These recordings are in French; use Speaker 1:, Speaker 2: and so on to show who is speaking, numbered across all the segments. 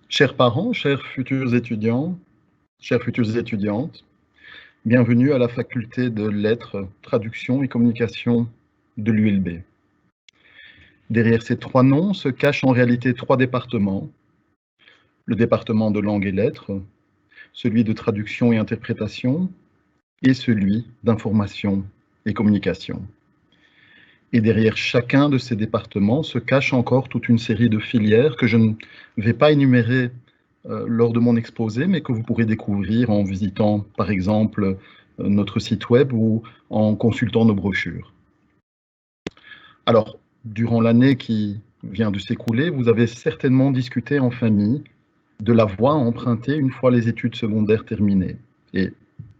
Speaker 1: Chers parents, chers futurs étudiants, chères futures étudiantes, bienvenue à la faculté de lettres, traduction et communication de l'ULB. Derrière ces trois noms se cachent en réalité trois départements. Le département de langue et lettres, celui de traduction et interprétation, et celui d'information et communication. Et derrière chacun de ces départements se cache encore toute une série de filières que je ne vais pas énumérer lors de mon exposé, mais que vous pourrez découvrir en visitant, par exemple, notre site web ou en consultant nos brochures. Alors, durant l'année qui vient de s'écouler, vous avez certainement discuté en famille de la voie à emprunter une fois les études secondaires terminées. Et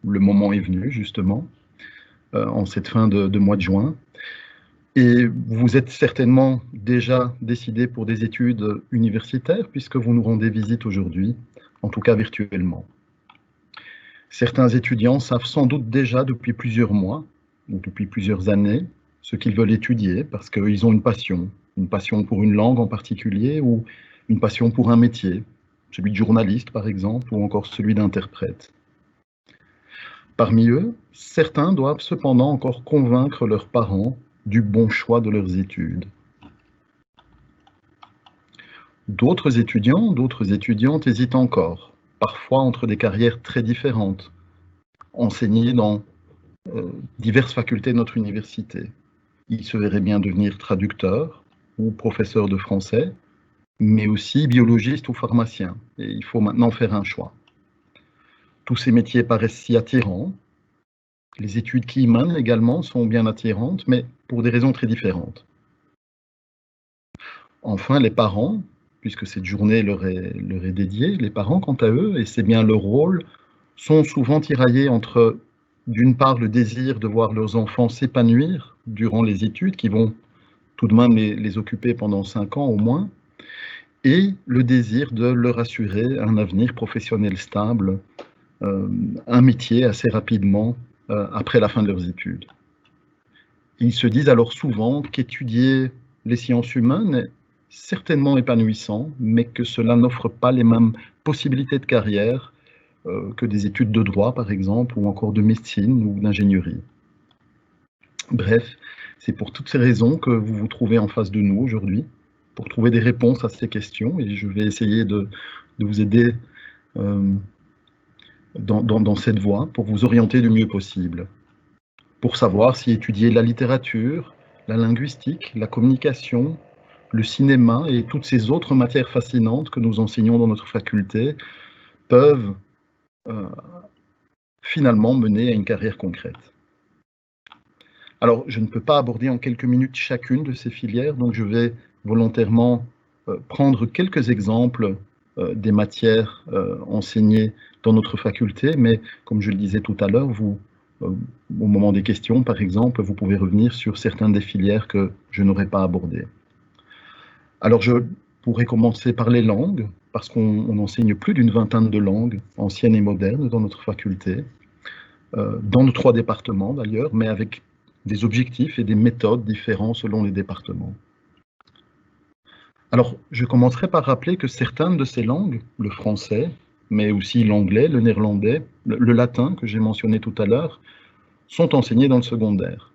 Speaker 1: le moment est venu, justement, en cette fin de mois de juin. Et vous êtes certainement déjà décidé pour des études universitaires, puisque vous nous rendez visite aujourd'hui, en tout cas virtuellement. Certains étudiants savent sans doute déjà depuis plusieurs mois ou depuis plusieurs années ce qu'ils veulent étudier parce qu'ils ont une passion pour une langue en particulier ou une passion pour un métier, celui de journaliste par exemple ou encore celui d'interprète. Parmi eux, certains doivent cependant encore convaincre leurs parents du bon choix de leurs études. D'autres étudiants, d'autres étudiantes hésitent encore, parfois entre des carrières très différentes, enseigner dans diverses facultés de notre université. Ils se verraient bien devenir traducteur ou professeur de français, mais aussi biologiste ou pharmacien. Et il faut maintenant faire un choix. Tous ces métiers paraissent si attirants. Les études qui y mènent également sont bien attirantes, mais pour des raisons très différentes. Enfin, les parents, puisque cette journée leur est dédiée, les parents, quant à eux, et c'est bien leur rôle, sont souvent tiraillés entre, d'une part, le désir de voir leurs enfants s'épanouir durant les études, qui vont tout de même les occuper pendant 5 ans au moins, et le désir de leur assurer un avenir professionnel stable, un métier assez rapidement après la fin de leurs études. Ils se disent alors souvent qu'étudier les sciences humaines est certainement épanouissant, mais que cela n'offre pas les mêmes possibilités de carrière que des études de droit, par exemple, ou encore de médecine ou d'ingénierie. Bref, c'est pour toutes ces raisons que vous vous trouvez en face de nous aujourd'hui, pour trouver des réponses à ces questions, et je vais essayer de vous aider dans cette voie pour vous orienter du mieux possible, pour savoir si étudier la littérature, la linguistique, la communication, le cinéma et toutes ces autres matières fascinantes que nous enseignons dans notre faculté peuvent finalement mener à une carrière concrète. Alors, je ne peux pas aborder en quelques minutes chacune de ces filières, donc je vais volontairement prendre quelques exemples des matières enseignées dans notre faculté, mais comme je le disais tout à l'heure, au moment des questions, par exemple, vous pouvez revenir sur certaines des filières que je n'aurais pas abordées. Alors, je pourrais commencer par les langues, parce qu'on enseigne plus d'une vingtaine de langues, anciennes et modernes, dans notre faculté, dans nos 3 départements d'ailleurs, mais avec des objectifs et des méthodes différents selon les départements. Alors, je commencerai par rappeler que certaines de ces langues, le français, mais aussi l'anglais, le néerlandais, le latin que j'ai mentionné tout à l'heure, sont enseignées dans le secondaire.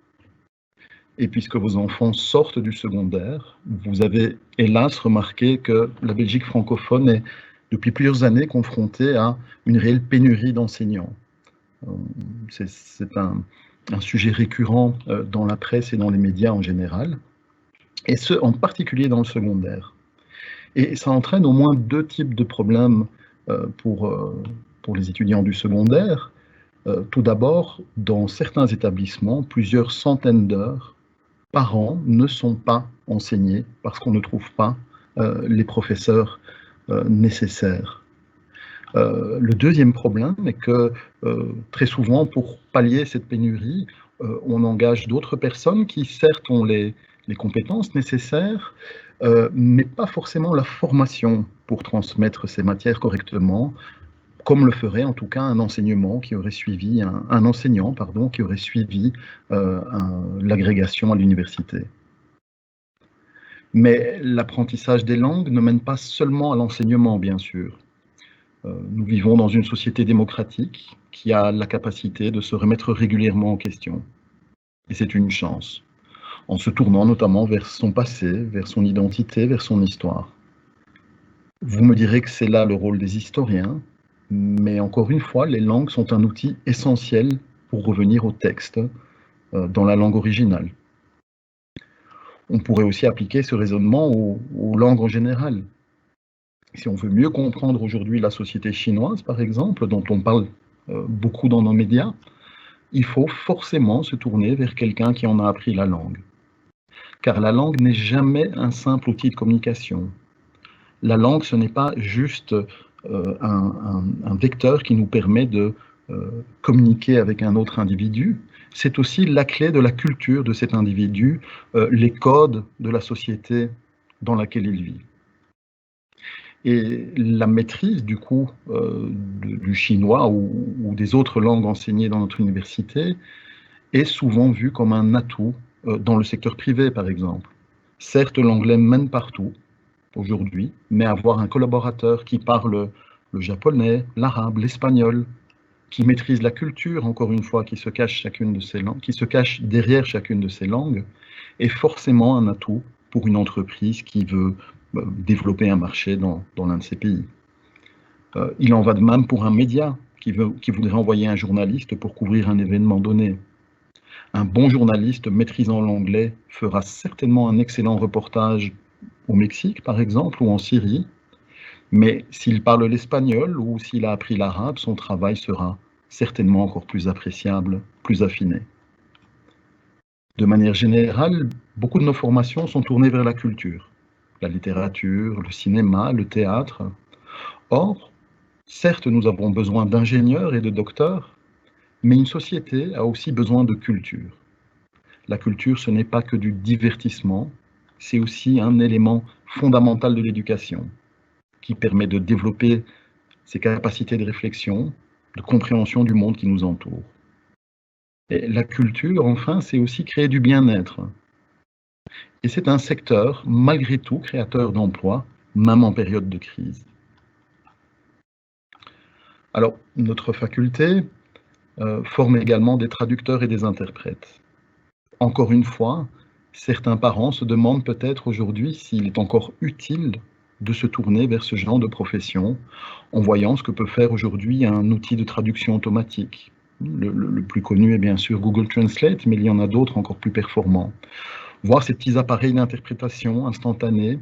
Speaker 1: Et puisque vos enfants sortent du secondaire, vous avez hélas remarqué que la Belgique francophone est depuis plusieurs années confrontée à une réelle pénurie d'enseignants. C'est un sujet récurrent dans la presse et dans les médias en général, et ce, en particulier dans le secondaire. Et ça entraîne au moins 2 types de problèmes pour les étudiants du secondaire. Tout d'abord, dans certains établissements, plusieurs centaines d'heures par an ne sont pas enseignées parce qu'on ne trouve pas les professeurs nécessaires. Le deuxième problème est que très souvent, pour pallier cette pénurie, on engage d'autres personnes qui certes ont les compétences nécessaires, mais pas forcément la formation pour transmettre ces matières correctement, comme le ferait en tout cas un enseignant qui aurait suivi l'agrégation à l'université. Mais l'apprentissage des langues ne mène pas seulement à l'enseignement, bien sûr. Nous vivons dans une société démocratique qui a la capacité de se remettre régulièrement en question. Et c'est une chance, en se tournant notamment vers son passé, vers son identité, vers son histoire. Vous me direz que c'est là le rôle des historiens, mais encore une fois, les langues sont un outil essentiel pour revenir au texte dans la langue originale. On pourrait aussi appliquer ce raisonnement aux langues en général. Si on veut mieux comprendre aujourd'hui la société chinoise, par exemple, dont on parle beaucoup dans nos médias, il faut forcément se tourner vers quelqu'un qui en a appris la langue. Car la langue n'est jamais un simple outil de communication. La langue, ce n'est pas juste un vecteur qui nous permet de communiquer avec un autre individu, c'est aussi la clé de la culture de cet individu, les codes de la société dans laquelle il vit. Et la maîtrise, du coup, du chinois ou des autres langues enseignées dans notre université est souvent vue comme un atout dans le secteur privé, par exemple. Certes, l'anglais mène partout aujourd'hui, mais avoir un collaborateur qui parle le japonais, l'arabe, l'espagnol, qui maîtrise la culture, encore une fois, qui se cache derrière chacune de ces langues, est forcément un atout pour une entreprise qui veut développer un marché dans l'un de ces pays. Il en va de même pour un média qui voudrait envoyer un journaliste pour couvrir un événement donné. Un bon journaliste maîtrisant l'anglais fera certainement un excellent reportage au Mexique, par exemple, ou en Syrie, mais s'il parle l'espagnol ou s'il a appris l'arabe, son travail sera certainement encore plus appréciable, plus affiné. De manière générale, beaucoup de nos formations sont tournées vers la culture, la littérature, le cinéma, le théâtre. Or, certes, nous avons besoin d'ingénieurs et de docteurs, mais une société a aussi besoin de culture. La culture, ce n'est pas que du divertissement, c'est aussi un élément fondamental de l'éducation qui permet de développer ses capacités de réflexion, de compréhension du monde qui nous entoure. Et la culture, enfin, c'est aussi créer du bien-être. Et c'est un secteur, malgré tout, créateur d'emplois, même en période de crise. Alors, notre faculté forme également des traducteurs et des interprètes. Encore une fois, certains parents se demandent peut-être aujourd'hui s'il est encore utile de se tourner vers ce genre de profession en voyant ce que peut faire aujourd'hui un outil de traduction automatique. Le plus connu est bien sûr Google Translate, mais il y en a d'autres encore plus performants. Voir ces petits appareils d'interprétation instantanée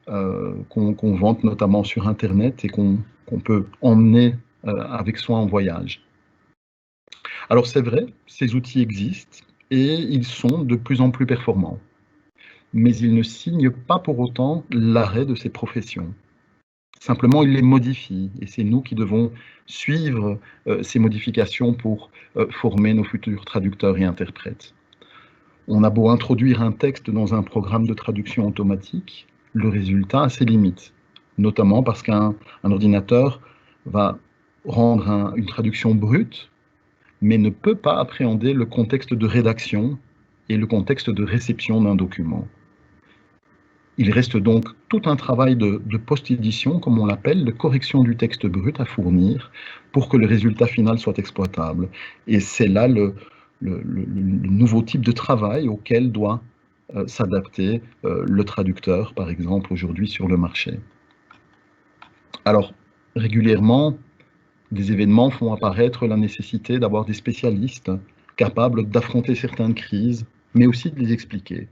Speaker 1: qu'on vante notamment sur Internet et qu'on peut emmener avec soi en voyage. Alors c'est vrai, ces outils existent et ils sont de plus en plus performants. Mais ils ne signent pas pour autant l'arrêt de ces professions. Simplement, ils les modifient et c'est nous qui devons suivre ces modifications pour former nos futurs traducteurs et interprètes. On a beau introduire un texte dans un programme de traduction automatique, le résultat a ses limites, notamment parce qu'un ordinateur va rendre une traduction brute, mais ne peut pas appréhender le contexte de rédaction et le contexte de réception d'un document. Il reste donc tout un travail de post-édition, comme on l'appelle, de correction du texte brut à fournir pour que le résultat final soit exploitable. Et c'est là le nouveau type de travail auquel doit s'adapter le traducteur, par exemple, aujourd'hui sur le marché. Alors, régulièrement, des événements font apparaître la nécessité d'avoir des spécialistes capables d'affronter certaines crises, mais aussi de les expliquer.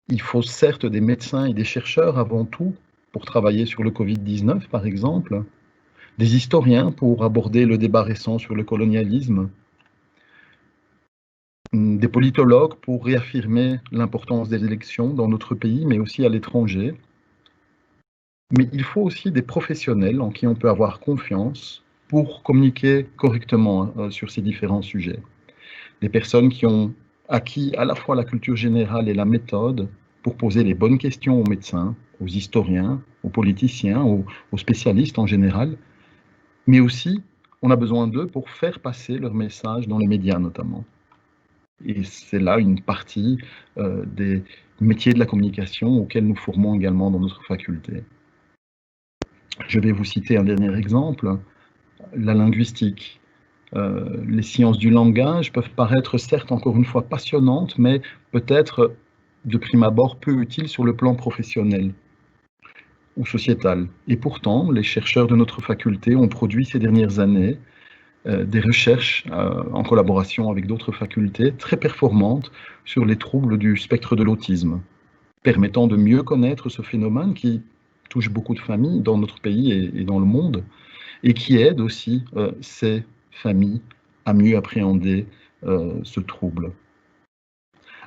Speaker 1: Il faut certes des médecins et des chercheurs avant tout pour travailler sur le Covid-19, par exemple, des historiens pour aborder le débat récent sur le colonialisme, des politologues pour réaffirmer l'importance des élections dans notre pays, mais aussi à l'étranger. Mais il faut aussi des professionnels en qui on peut avoir confiance pour communiquer correctement sur ces différents sujets. Des personnes qui ont acquis à la fois la culture générale et la méthode pour poser les bonnes questions aux médecins, aux historiens, aux politiciens, aux spécialistes en général, mais aussi on a besoin d'eux pour faire passer leur message dans les médias notamment. Et c'est là une partie des métiers de la communication auxquels nous formons également dans notre faculté. Je vais vous citer un dernier exemple, la linguistique. Les sciences du langage peuvent paraître certes encore une fois passionnantes, mais peut-être de prime abord peu utiles sur le plan professionnel ou sociétal. Et pourtant, les chercheurs de notre faculté ont produit ces dernières années des recherches en collaboration avec d'autres facultés très performantes sur les troubles du spectre de l'autisme, permettant de mieux connaître ce phénomène qui touche beaucoup de familles dans notre pays et dans le monde, et qui aide aussi ces familles à mieux appréhender ce trouble.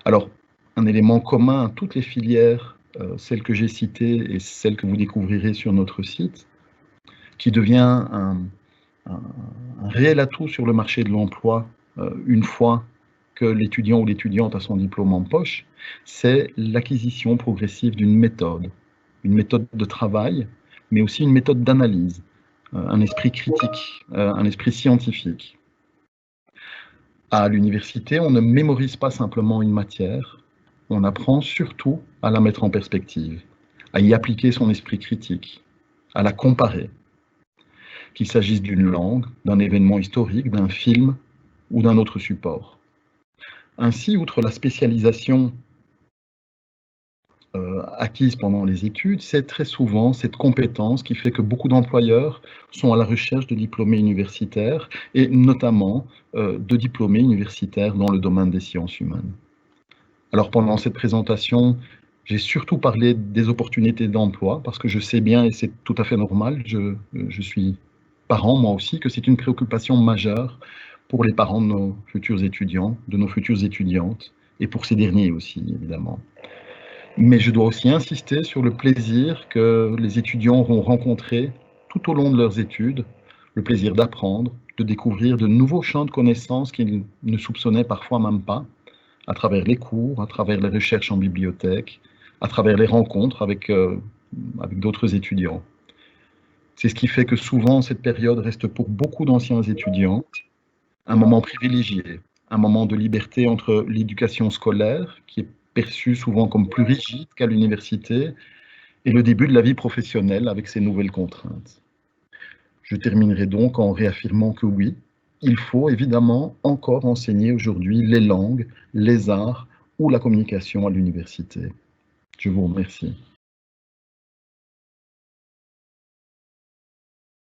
Speaker 1: Alors, un élément commun à toutes les filières, celles que j'ai citées et celles que vous découvrirez sur notre site, qui devient un réel atout sur le marché de l'emploi une fois que l'étudiant ou l'étudiante a son diplôme en poche, c'est l'acquisition progressive d'une méthode une méthode de travail, mais aussi une méthode d'analyse, un esprit critique, un esprit scientifique. À l'université, on ne mémorise pas simplement une matière, on apprend surtout à la mettre en perspective, à y appliquer son esprit critique, à la comparer, qu'il s'agisse d'une langue, d'un événement historique, d'un film ou d'un autre support. Ainsi, outre la spécialisation acquise pendant les études, c'est très souvent cette compétence qui fait que beaucoup d'employeurs sont à la recherche de diplômés universitaires et notamment de diplômés universitaires dans le domaine des sciences humaines. Alors pendant cette présentation, j'ai surtout parlé des opportunités d'emploi parce que je sais bien, et c'est tout à fait normal, je suis parent moi aussi, que c'est une préoccupation majeure pour les parents de nos futurs étudiants, de nos futures étudiantes, et pour ces derniers aussi, évidemment. Mais je dois aussi insister sur le plaisir que les étudiants auront rencontré tout au long de leurs études, le plaisir d'apprendre, de découvrir de nouveaux champs de connaissances qu'ils ne soupçonnaient parfois même pas, à travers les cours, à travers les recherches en bibliothèque, à travers les rencontres avec d'autres étudiants. C'est ce qui fait que souvent cette période reste pour beaucoup d'anciens étudiants un moment privilégié, un moment de liberté entre l'éducation scolaire, qui est perçue souvent comme plus rigide qu'à l'université, et le début de la vie professionnelle avec ses nouvelles contraintes. Je terminerai donc en réaffirmant que oui, il faut évidemment encore enseigner aujourd'hui les langues, les arts ou la communication à l'université. Je vous remercie.